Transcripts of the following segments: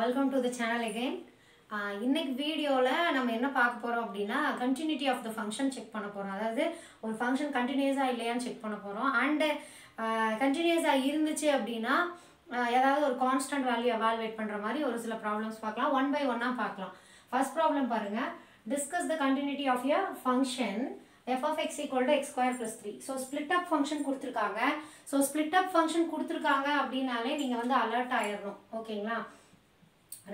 welcome to the channel again. இன்னைக்கு வீடியோல நம்ம என்ன பார்க்க போறோம் அப்படினா continuity of the function check பண்ண போறோம். அதாவது ஒரு ஃபங்க்ஷன் கண்டினியூஸா இல்லையான்னு செக் பண்ண போறோம். and கண்டினியூஸா இருந்துச்சு அப்படினா ஏதாவது ஒரு கான்ஸ்டன்ட் வேல்யூ எவாலுவேட் பண்ற மாதிரி ஒரு சில ப்ராப்ளம்ஸ் பார்க்கலாம். ஒன் பை ஒன்னா பார்க்கலாம். ஃபர்ஸ்ட் ப்ராப்ளம் பாருங்க. discuss the continuity of a function f of x equal to x square plus 3. So split up function கொடுத்திருக்காங்க. So split up function கொடுத்திருக்காங்க அப்படினாலே நீங்க வந்து அலர்ட் ஆயிரணும். ஓகேங்களா?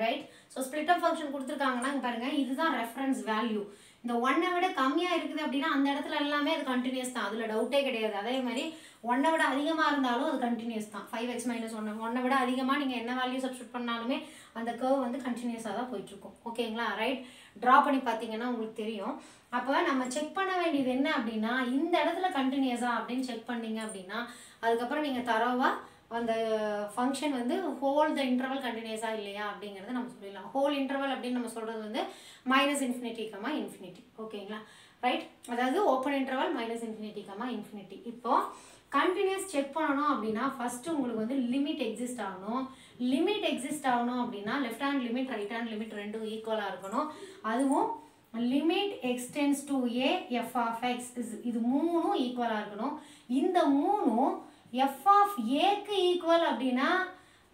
ரைட். ஸோ ஸ்பிளிட் அப் ஃபங்க்ஷன் கொடுத்துருக்காங்கன்னா இங்கே பாருங்கள், இதுதான் ரெஃபரன்ஸ் வேல்யூ. இந்த ஒன்னை விட கம்மியாக இருக்குது அப்படின்னா அந்த இடத்துல எல்லாமே அது கண்டினியூஸ் தான், அதில் டவுட்டே கிடையாது. அதே மாதிரி ஒன்னை விட அதிகமாக இருந்தாலும் அது கண்டினியூஸ் தான். 5x - 1 ஒன்னை விட அதிகமாக நீங்கள் என்ன வேல்யூ சப்ஸ்டியூட் பண்ணாலுமே அந்த கர்வ் வந்து கண்டினியூஸாக தான் போயிட்டுருக்கும். ஓகேங்களா? ரைட். ட்ரா பண்ணி பார்த்தீங்கன்னா உங்களுக்கு தெரியும். அப்போ நம்ம செக் பண்ண வேண்டியது என்ன அப்படின்னா, இந்த இடத்துல கண்டினியூஸா அப்படின்னு செக் பண்ணீங்க அப்படின்னா அதுக்கப்புறம் நீங்கள் தரவாக அந்த ஃபங்க்ஷன் வந்து ஹோல் த இன்டர்வல் கண்டினியூஸா இல்லையா அப்படிங்கிறத நம்ம சொல்லிடலாம். ஹோல் இன்டர்வல் அப்படின்னு நம்ம சொல்கிறது வந்து -∞, ஓகேங்களா? ரைட். அதாவது ஓப்பன் இன்டர்வல் -∞, இப்போ கண்டினியூஸ் செக் பண்ணணும் அப்படின்னா ஃபர்ஸ்ட் உங்களுக்கு வந்து லிமிட் எக்ஸிஸ்ட் ஆகணும். லிமிட் எக்ஸிஸ்ட் ஆகணும் அப்படின்னா left hand limit right hand limit ரெண்டும் ஈக்குவலாக இருக்கணும். அதுவும் limit extends to a f of x இது மூணும் ஈக்குவலாக இருக்கணும். இந்த மூணும் f of aக்கு ஈக்குவல் அப்படின்னா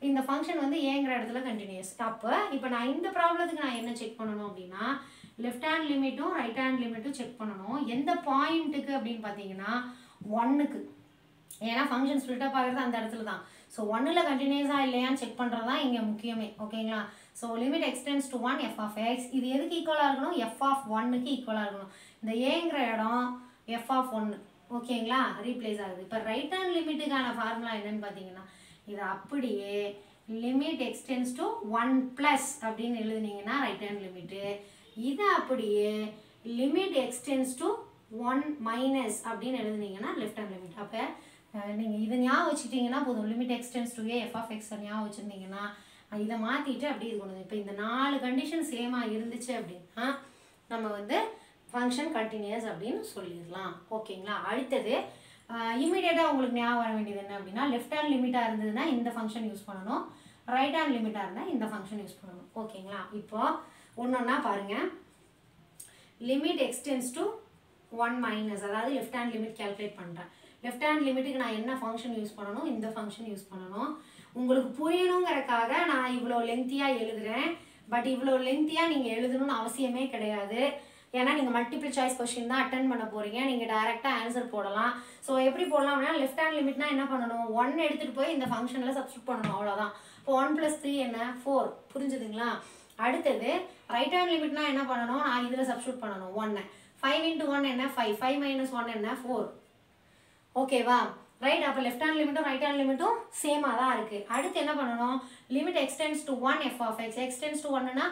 இந்த ஃபங்க்ஷன் வந்து ஏங்கிற இடத்துல கண்டினியூஸ். அப்போ இப்போ நான் இந்த ப்ராப்ளத்துக்கு நான் என்ன செக் பண்ணணும் அப்படின்னா லெஃப்ட் ஹேண்ட் லிமிட்டும் ரைட் ஹேண்ட் லிமிட்டும் செக் பண்ணணும். எந்த பாயிண்ட்டுக்கு அப்படின்னு பார்த்தீங்கன்னா 1க்கு. ஏன்னா ஃபங்க்ஷன் ஸ்பிளிட் அப் ஆகிறது அந்த இடத்துல தான். ஸோ 1ல் கண்டினியூஸாக இல்லையான்னு செக் பண்ணுறது தான் இங்கே முக்கியமே. ஓகேங்களா? So limit extends to 1 f of x இது எதுக்கு ஈக்குவலாக இருக்கணும்? f of 1க்கு ஈக்குவலாக இருக்கணும். இந்த ஏங்கிற இடம் f of 1. ஓகேங்களா? ரீப்ளேஸ் ஆகுது. இப்போ ரைட் ஹேண்ட் லிமிட்டுக்கான ஃபார்முலா என்னன்னு பார்த்தீங்கன்னா இது அப்படியே லிமிட் எக்ஸ்டென்ஸ் டு 1+ அப்படின்னு எழுதுனீங்கன்னா ரைட் ஹேண்ட் லிமிட்டு, இது அப்படியே லிமிட் எக்ஸ்டென்ஸ் டு 1- அப்படின்னு எழுதுனீங்கன்னா லெஃப்ட் ஹேண்ட் லிமிட். அப்போ நீங்கள் இதை ஞாபகம் வச்சுக்கிட்டீங்கன்னா போதும். Limit extends to a f of x ஞாபகம் வச்சுருந்தீங்கன்னா இதை மாற்றிட்டு அப்படி இது கொண்டு. இப்போ இந்த 4 கண்டிஷன் சேமாக இருந்துச்சு அப்படின்னா நம்ம வந்து ஃபங்க்ஷன் கண்டினியூஸ் அப்படின்னு சொல்லிடலாம். ஓகேங்களா? அடுத்தது இமீடியட்டாக உங்களுக்கு ஞாபகம் வர வேண்டியது என்ன அப்படின்னா லெஃப்ட் ஹேண்ட் லிமிட்டாக இருந்ததுன்னா இந்த ஃபங்க்ஷன் யூஸ் பண்ணணும், ரைட் ஹேண்ட் லிமிட்டாக இருந்தால் இந்த ஃபங்க்ஷன் யூஸ் பண்ணணும். ஓகேங்களா? இப்போ ஒன்றொன்னா பாருங்கள். லிமிட் எக்ஸ்டென்ஸ் டு 1- அதாவது லெஃப்ட் ஹேண்ட் லிமிட் கேல்குலேட் பண்ணுறேன். லெஃப்ட் ஹேண்ட் லிமிட்டுக்கு நான் என்ன ஃபங்க்ஷன் யூஸ் பண்ணணும்? இந்த ஃபங்க்ஷன் யூஸ் பண்ணணும். உங்களுக்கு புரியணுங்கிறதுக்காக நான் இவ்வளோ லென்த்தியாக எழுதுகிறேன். பட் இவ்வளோ லென்த்தியாக நீங்கள் எழுதணும்னு அவசியமே கிடையாது. ஏன்னா நீங்கள் மல்டிபிள் சாய்ஸ் கொஸ்டின் தான் அட்டன் பண்ண போகிறீங்க. நீங்கள் டைரெக்டாக ஆன்சர் போடலாம். ஸோ எப்படி போடலாம் அப்படின்னா லெஃப்ட் ஹேண்ட் லிமிட்னா என்ன பண்ணணும்? 1 எடுத்துகிட்டு போய் இந்த ஃபங்க்ஷனில் சப்ஸ்டியூட் பண்ணணும், அவ்வளோதான். இப்போ 1 + 3 என்ன? 4. புரிஞ்சுதுங்களா? அடுத்தது ரைட் ஹேண்ட் லிமிட்னா என்ன பண்ணணும்? நான் இதில் சப்ஸ்டியூட் பண்ணணும் 1. 5 × 1 என்ன? 5. 5 - 1 என்ன? 4. ஓகேவா? ரைட். அப்போ லெஃப்ட் ஹேண்ட் லிமிட்டும் ரைட் ஹேண்ட் லிமிட்டும் சேமாக தான் இருக்குது. அடுத்து என்ன பண்ணணும்? Limit extends to 1 f of x. Extends to 1னா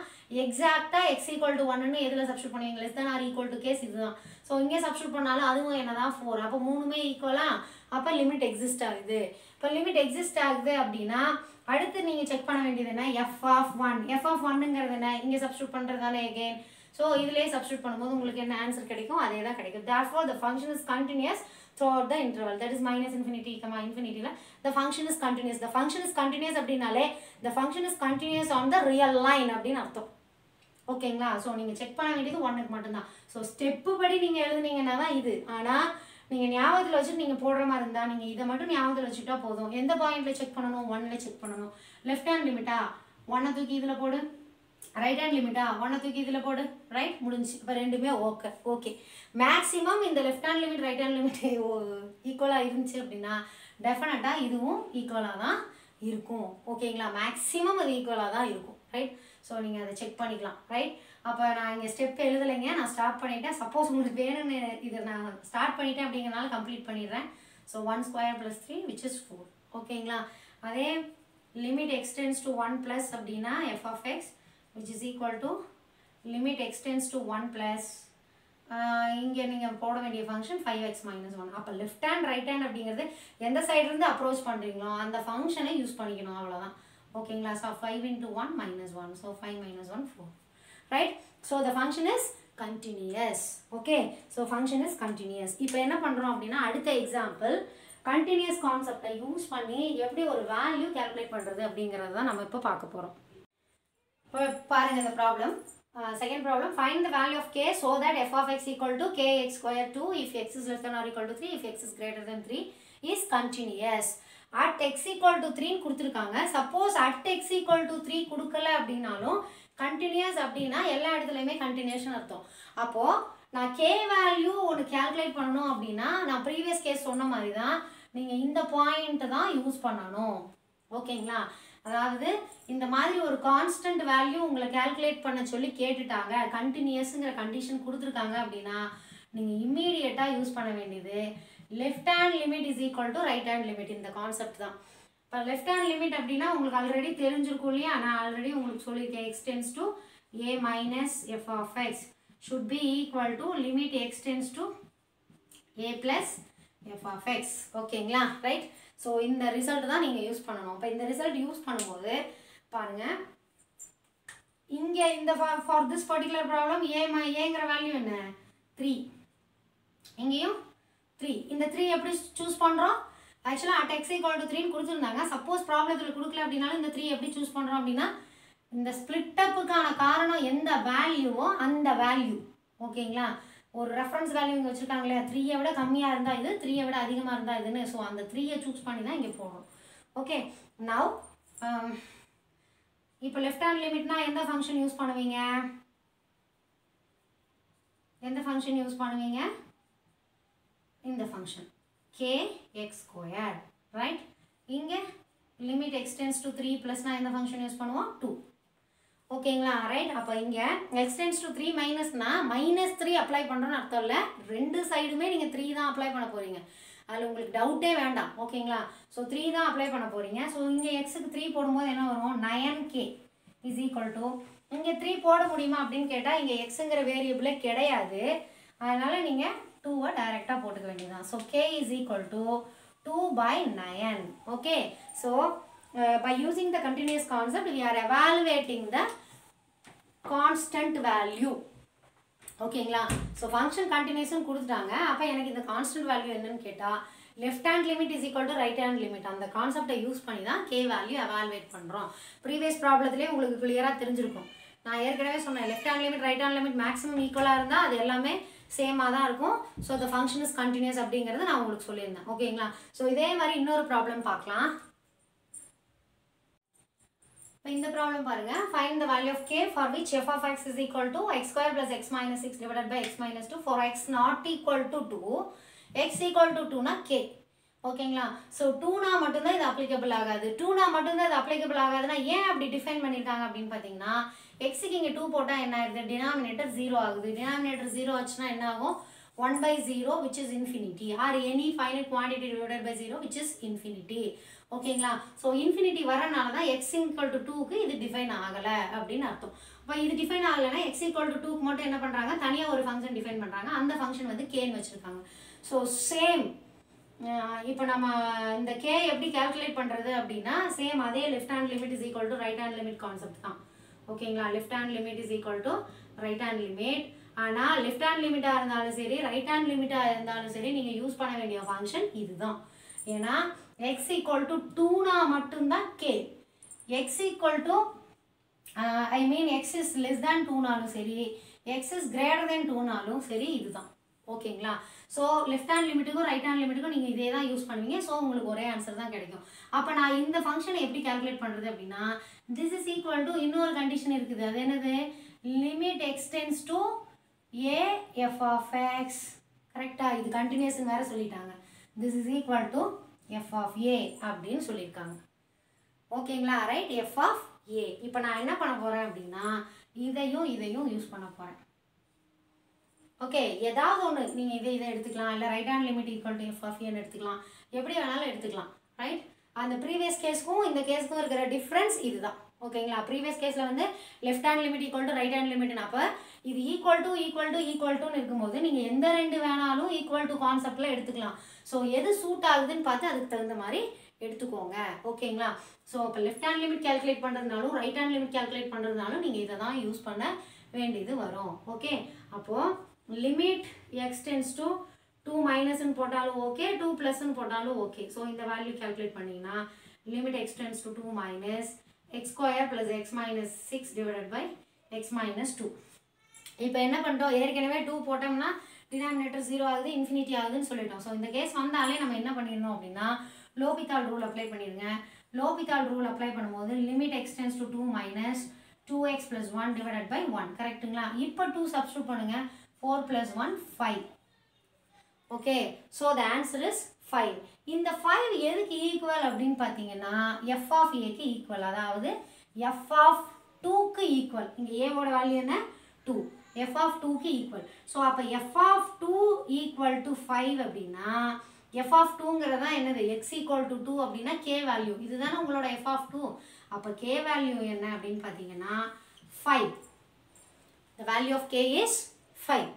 எக்ஸாக்டாக x = 1ன்னு எதில் சப்ஸ்டியூட் பண்ணுவீங்க? <= கேஸ் இதுதான். ஸோ இங்கே சப்ஸ்டியூட் பண்ணாலும் அதுவும் என்ன தான்? 4. அப்போ மூணுமே ஈக்குவலாக. அப்போ லிமிட் எக்ஸிஸ்ட் ஆகுது. இப்போ லிமிட் எக்ஸிஸ்ட் ஆகுது அப்படின்னா அடுத்து நீங்கள் செக் பண்ண வேண்டியது என்ன? f of 1. f of 1ங்கிறது என்ன? இங்கே சப்ஸ்டியூட் பண்ணுறது தானே எகெயின். ஸோ இதிலே சப்ஸ்டியூட் பண்ணும்போது உங்களுக்கு என்ன ஆன்சர் கிடைக்கும்? அதே தான் கிடைக்கும். Therefore the function is continuous throughout the interval. That is -∞, the function is continuous. The function is continuous அப்படினாலே the function is continuous on the real line அப்படின்னு அர்த்தம். ஓகேங்களா? ஸோ நீங்கள் செக் பண்ண வேண்டியது 1க்கு மட்டும்தான். ஸோ ஸ்டெப்பு படி நீங்கள் எழுதுனீங்கன்னா தான் இது. ஆனால் நீங்கள் ஞாபகத்தில் வச்சுட்டு நீங்கள் போடுற மாதிரி இருந்தால் நீங்கள் இதை மட்டும் ஞாபகத்தில் வச்சுட்டா போதும். எந்த பாயிண்டில் செக் பண்ணணும்? 1ல் செக் பண்ணணும். லெஃப்ட் ஹேண்ட் லிமிட்டா 1 தூக்கி இதில் போடு, ரைட் ஹேண்ட் லிமிட்டா 1 தூக்கி இதில் போடு. ரைட், முடிஞ்சு. இப்போ ரெண்டுமே ஓகே. மேக்ஸிமம் இந்த left hand limit right hand limit ஈக்குவலாக இருந்துச்சு அப்படின்னா டெஃபினட்டாக இதுவும் ஈக்குவலாக தான் இருக்கும். ஓகேங்களா? மேக்ஸிமம் அது ஈக்குவலாக தான் இருக்கும். ரைட். ஸோ நீங்கள் அதை செக் பண்ணிக்கலாம். ரைட். அப்போ நான் இங்கே ஸ்டெப் எழுதலைங்க, நான் ஸ்டார்ட் பண்ணிட்டேன். சப்போஸ் உங்களுக்கு வேணும்னு இதை நான் ஸ்டார்ட் பண்ணிட்டேன் அப்படிங்கிறனால கம்ப்ளீட் பண்ணிடுறேன். So 1² + 3 which is 4. ஓகேங்களா? அதே லிமிட் எக்ஸ்டென்ஸ் டு 1+ அப்படின்னா f of x which is equal to limit extends to 1+ இங்கே நீங்கள் போட வேண்டிய ஃபங்க்ஷன் 5x - 1. அப்போ லெஃப்ட் ஹேண்ட் ரைட் ஹேண்ட் அப்படிங்கிறது எந்த சைட்லேருந்து அப்ரோச் பண்ணுறீங்களோ அந்த ஃபங்க்ஷனை யூஸ் பண்ணிக்கணும், அவ்வளோதான். ஓகேங்களா? So 5 × 1 - 1. So 5 - 1 4. Right. So the function is continuous. Okay. So function is continuous. இப்போ என்ன பண்ணுறோம் அப்படின்னா அடுத்த எக்ஸாம்பிள் கண்டினியூஸ் கான்செப்டை யூஸ் பண்ணி எப்படி ஒரு வேல்யூ கேல்குலேட் பண்ணுறது அப்படிங்கிறது தான் நம்ம இப்போ பார்க்க போகிறோம். பாருங்க இந்த problem. Second problem, find the value of k so that f of x equal to kx square 2 if x is less than or equal to 3, if x is greater than 3 is continuous. At x equal to 3 கொடுத்திருக்காங்க. Suppose at x equal to 3 கொடுக்கல அப்படினாலும் continuous அப்படினா எல்லா இடத்துலயுமே continuation அர்த்தம். அப்போ நான் k value ஒன்னு calculate பண்ணனும் அப்படினா நான் previous case சொன்ன மாதிரி தான் நீங்க இந்த பாயிண்ட் தான் யூஸ் பண்ணனும். ஓகேங்களா? அதாவது இந்த மாதிரி ஒரு கான்ஸ்டன்ட் வேல்யூ உங்களை கால்குலேட் பண்ண சொல்லி கேட்டுட்டாங்க, கண்டினியூஸ்ங்கிற கண்டிஷன் கொடுத்துருக்காங்க அப்படின்னா நீங்கள் இம்மீடியட்டாக யூஸ் பண்ண வேண்டியது left hand limit is equal to right hand limit. இந்த கான்செப்ட் தான். இப்போ லெஃப்ட் ஹேண்ட் லிமிட் அப்படின்னா உங்களுக்கு ஆல்ரெடி தெரிஞ்சிருக்கும் இல்லையா? நான் ஆல்ரெடி உங்களுக்கு சொல்லியிருக்கேன், x tends to a minus f of x should be equal to limit x tends to a plus f of x. ஓகேங்களா? ரைட். ஸோ இந்த ரிசல்ட் தான் நீங்கள் யூஸ் பண்ணணும். இப்போ இந்த ரிசல்ட் யூஸ் பண்ணும்போது பாருங்கள், இங்கே இந்த ஃபார் திஸ் பர்டிகுலர் ப்ராப்ளம் ஏங்கிற வேல்யூ என்ன 3, இங்கேயும் 3. இந்த 3 எப்படி சூஸ் பண்ணுறோம்? ஆக்சுவலாக அட் எக்ஸ் ஈக்குவல் டு 3 கொடுத்துருந்தாங்க. சப்போஸ் ப்ராப்ளத்தில் கொடுக்கல அப்படின்னாலும் இந்த 3 எப்படி சூஸ் பண்ணுறோம் அப்படின்னா இந்த ஸ்பிளிட் அப்புக்கான காரணம் எந்த வேல்யூவோ அந்த வேல்யூ. ஓகேங்களா? ஒரு ரெஃபரன்ஸ் வேல்யூ இங்கே வச்சுருக்காங்க இல்லையா? 3ஐ விட கம்மியாக இருந்தால் இது, 3ஐ விட அதிகமாக இருந்தால் இதுன்னு. ஸோ அந்த 3ஐ சூஸ் பண்ணி தான் இங்கே போடணும். ஓகே, நவ் இப்போ லெஃப்ட் ஹேண்ட் லிமிட்னா எந்த ஃபங்க்ஷன் யூஸ் பண்ணுவீங்க? எந்த ஃபங்க்ஷன் யூஸ் பண்ணுவீங்க? இந்த ஃபங்க்ஷன் kx ஸ்கொயர், ரைட்? இங்கே லிமிட் x tends to 3 ப்ளஸ்னால் எந்த ஃபங்க்ஷன் யூஸ் பண்ணுவோம்? 2. ஓகேங்களா? ரைட். அப்போ இங்கே x tends to 3 மைனஸ்னா -3 அப்ளை பண்ணுறோன்னு அர்த்தம் இல்லை. ரெண்டு சைடுமே நீங்கள் 3 தான் அப்ளை பண்ண போகிறீங்க. அதில் உங்களுக்கு டவுட்டே வேண்டாம். ஓகேங்களா? ஸோ 3 தான் அப்ளை பண்ண போகிறீங்க. ஸோ இங்கே எக்ஸுக்கு 3 போடும்போது என்ன வரும்? 9k இஸ் ஈக்குவல் டு, இங்கே 3 போட முடியுமா அப்படின்னு கேட்டால் இங்கே எக்ஸுங்கிற வேரியபிளே கிடையாது. அதனால் நீங்கள் 2-ஐ டைரெக்டாக போட்டுக்க வேண்டியதுதான். So k is equal to 2/9. Okay, so by using the continuous concept we are evaluating the constant value. ஓகேங்களா? ஸோ ஃபங்க்ஷன் கண்டினியூஷன் கொடுத்துட்டாங்க. அப்போ எனக்கு இந்த கான்ஸ்டன்ட் வேல்யூ என்னன்னு கேட்டால் left hand limit is equal to right hand limit. அந்த கான்செப்டை use பண்ணி தான் கே வேல்யூ எவாலுவேட் பண்ணுறோம். ப்ரீவியஸ் ப்ராப்ளத்திலே உங்களுக்கு கிளியராக தெரிஞ்சிருக்கும். நான் ஏற்கனவே சொன்னேன், left hand limit right hand limit maximum ஈக்குவலாக இருந்தால் அது எல்லாமே சேமாக தான் இருக்கும். So the function is continuous அப்படிங்கிறது நான் உங்களுக்கு சொல்லியிருந்தேன். ஓகேங்களா? ஸோ இதே மாதிரி இன்னொரு ப்ராப்ளம் பார்க்கலாம். இந்த ப்ராப்ளம் பாருங்க, find the value of k for which f of x is equal to x square plus x minus 6 divided by x minus 2 for x not equal to 2, x equal to 2 னா k. ஓகேங்களா? So 2னா மட்டும்தான் இது applicable ஆகாது. 2னா மட்டும்தான் இது applicable ஆகாதுன்னா ஏன் அப்படி define பண்ணியிருக்காங்க அப்படின்னு பார்த்தீங்கன்னா, எக்ஸுக்கு இங்கே 2 போட்டால் என்ன ஆகுது? டினாமினேட்டர் 0 ஆகுது. டினாமினேட்டர் 0 ஆச்சுன்னா என்ன ஆகும்? 1/0 which is infinity or any finite quantity divided by 0 which is infinity. ஓகேங்களா? ஸோ இன்ஃபினிட்டி வரனால தான் x equal to 2க்கு இது டிஃபைன் ஆகலை அப்படின்னு அர்த்தம். இப்போ இது டிஃபைன் ஆகலைன்னா x equal to 2க்கு மட்டும் என்ன பண்ணுறாங்க? தனியாக ஒரு ஃபங்க்ஷன் டிஃபைன் பண்ணுறாங்க. அந்த ஃபங்க்ஷன் வந்து கேன்னு வச்சுருக்காங்க. ஸோ சேம் இப்போ நம்ம இந்த k எப்படி கால்குலேட் பண்ணுறது அப்படின்னா சேம் அதே left hand limit is equal to right hand limit concept தான். ஓகேங்களா? Left hand limit is equal to right hand limit. ஆனால் லெஃப்ட் ஹேண்ட் லிமிட்டாக இருந்தாலும் சரி, ரைட் ஹேண்ட் லிமிட்டாக இருந்தாலும் சரி, நீங்கள் யூஸ் பண்ண வேண்டிய ஃபங்க்ஷன் இதுதான். ஏன்னா x equal to 2னா மட்டும்தான் k. x equal to I mean x is less than 2நாலும் சரி, x is greater than 2நாலும் சரி, இதுதான். ஓகேங்களா? ஸோ லெஃப்ட் ஹேண்ட் லிமிட்டுக்கும் ரைட் ஹேண்ட் லிமிட்டுக்கும் நீங்கள் இதே தான் யூஸ் பண்ணுவீங்க. ஸோ உங்களுக்கு ஒரே ஆன்சர் தான் கிடைக்கும். அப்போ நான் இந்த ஃபங்க்ஷனை எப்படி கால்குலேட் பண்ணுறது அப்படின்னா, this is equal to இன்னொரு கண்டிஷன் இருக்குது. அது என்னது? Limit x tends to a f of x. கரெக்டாக? இது கண்டினியூஷன் வேறு சொல்லிட்டாங்க. this is equal to f of a அப்படின்னு சொல்லியிருக்காங்க. ஓகேங்களா? Right, f of a. இப்போ நான் என்ன பண்ண போகிறேன் அப்படின்னா இதையும் யூஸ் பண்ண போகிறேன். ஓகே, ஏதாவது ஒன்று நீங்கள் இதை எடுத்துக்கலாம், இல்லை right hand limit equal to f of a எடுத்துக்கலாம், எப்படி வேணாலும் எடுத்துக்கலாம். ரைட், அந்த ப்ரீவியஸ் கேஸ்க்கும் இந்த கேஸ்க்கும் இருக்கிற டிஃப்ரென்ஸ் இதுதான். ஓகேங்களா? ப்ரீவியஸ் கேஸில் வந்து left hand limit equal to right hand லிமிட்னு, அப்போ இது ஈக்குவல் டுன்னு இருக்கும்போது நீங்கள் எந்த ரெண்டு வேணாலும் ஈக்குவல் டு கான்செப்டில் எடுத்துக்கலாம். ஸோ எது சூட் ஆகுதுன்னு பார்த்து அதுக்கு தகுந்த மாதிரி எடுத்துக்கோங்க. ஓகேங்களா? ஸோ இப்போ லெஃப்ட் ஹேண்ட் லிமிட் கால்குலேட் பண்ணுறதுனாலும் ரைட் ஹேண்ட் லிமிட் கால்குலேட் பண்ணுறதுனாலும் நீங்கள் இதை தான் யூஸ் பண்ண வேண்டியது வரும். ஓகே, அப்போது லிமிட் x tends to 2 மைனஸ்ன்னு போட்டாலும் ஓகே, 2 ப்ளஸ்ன்னு போட்டாலும் ஓகே. ஸோ இந்த வேல்யூ கால்குலேட் பண்ணிங்கன்னா limit x tends to 2 minus x square plus x minus 6 divided by x minus 2. இப்போ என்ன பண்ணிட்டோம், ஏற்கனவே 2 போட்டோம்னா டினாமினேட்டர் 0 ஆகுது, இன்ஃபினிட்டி ஆகுதுன்னு சொல்லிட்டோம். ஸோ இந்த கேஸ் வந்தாலே நம்ம என்ன பண்ணிடணும் அப்படின்னா லோபிதால் ரூல் அப்ளை பண்ணிடுங்க. லோபிதால் ரூல் அப்ளை பண்ணும்போது limit x tends to 2 minus 2x plus 1 divided by 1. கரெக்ட்டுங்களா? இப்போ 2 சப்ஸ்டியூட் பண்ணுங்க. 4 plus 1 5. Okay, so the answer is 5. இந்த 5 எதுக்கு ஈக்குவல் அப்படின்னு பார்த்தீங்கன்னா f of a க்கு ஈக்குவல், அதாவது f of 2க்கு ஈக்குவல். இங்கே ஏவோட வேல்யூ என்ன? 2. f of 2க்கு ஈக்குவல். ஸோ அப்போ f of 2 ஈக்குவல் டு 5 அப்படின்னா f of 2ங்கிறதா என்னது? x equal to 2 அப்படின்னா k வேல்யூ. இதுதானே உங்களோட f of 2. அப்போ k வேல்யூ என்ன அப்படின்னு பார்த்தீங்கன்னா 5. The value of k is 5.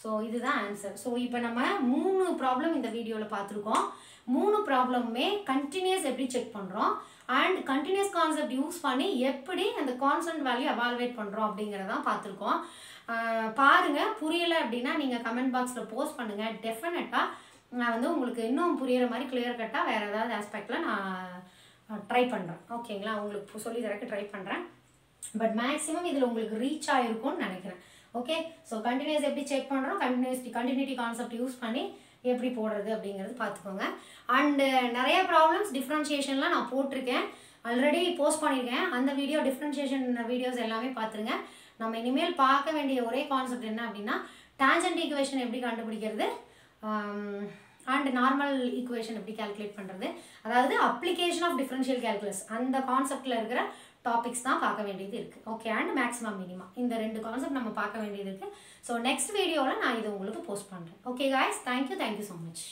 So இதுதான் ஆன்சர். ஸோ இப்போ நம்ம 3 ப்ராப்ளம் இந்த வீடியோவில் பார்த்துருக்கோம். 3 ப்ராப்ளமுமே கண்டினியூஸ் எப்படி செக் பண்ணுறோம் அண்ட் கண்டினியூஸ் கான்செப்ட் யூஸ் பண்ணி எப்படி அந்த கான்ஸ்டன்ட் வேல்யூ எவால்வேட் பண்ணுறோம் அப்படிங்கிறதான் பார்த்துருக்கோம். பாருங்கள், புரியலை அப்படின்னா நீங்கள் கமெண்ட் பாக்ஸில் போஸ்ட் பண்ணுங்கள். டெஃபினட்டாக நான் வந்து உங்களுக்கு இன்னும் புரிகிற மாதிரி கிளியர் கட்டாக வேறு ஏதாவது ஆஸ்பெக்டில் நான் ட்ரை பண்ணுறேன். ஓகேங்களா? உங்களுக்கு சொல்லி தரக்கு ட்ரை பண்ணுறேன். பட் மேக்ஸிமம் இதில் உங்களுக்கு ரீச் ஆகிருக்கும்னு நினைக்கிறேன். ஓகே, ஸோ கண்டினியூஸ் எப்படி செக் பண்ணுறோம், கண்டினியூட்டி கான்செப்ட் யூஸ் பண்ணி எப்படி போடுறது அப்படிங்கிறது பார்த்துக்கோங்க. அண்டு நிறைய ப்ராப்ளம்ஸ் டிஃப்ரென்ஷியேஷன்லாம் நான் போட்டிருக்கேன், ஆல்ரெடி போஸ்ட் பண்ணியிருக்கேன். அந்த வீடியோ டிஃப்ரென்ஷியேஷன் வீடியோஸ் எல்லாமே பார்த்துருங்க. நம்ம இனிமேல் பார்க்க வேண்டிய ஒரே கான்செப்ட் என்ன அப்படின்னா டான்ஜென்ட் ஈக்குவேஷன் எப்படி கண்டுபிடிக்கிறது அண்ட் நார்மல் ஈக்குவேஷன் எப்படி கால்குலேட் பண்ணுறது, அதாவது அப்ளிகேஷன் ஆஃப் டிஃபரன்ஷியல் கால்குலஸ் அந்த கான்செப்டில் இருக்கிற டாபிக்ஸ் தான் பார்க்க வேண்டியது இருக்குது. ஓகே, அண்ட் மேக்ஸிமம் மினிமம் இந்த 2 கான்செப்ட் நம்ம பார்க்க வேண்டியது இருக்குது. ஸோ நெக்ஸ்ட் வீடியோவில் நான் இது உங்களுக்கு போஸ்ட் பண்ணுறேன். Okay guys, thank you so much.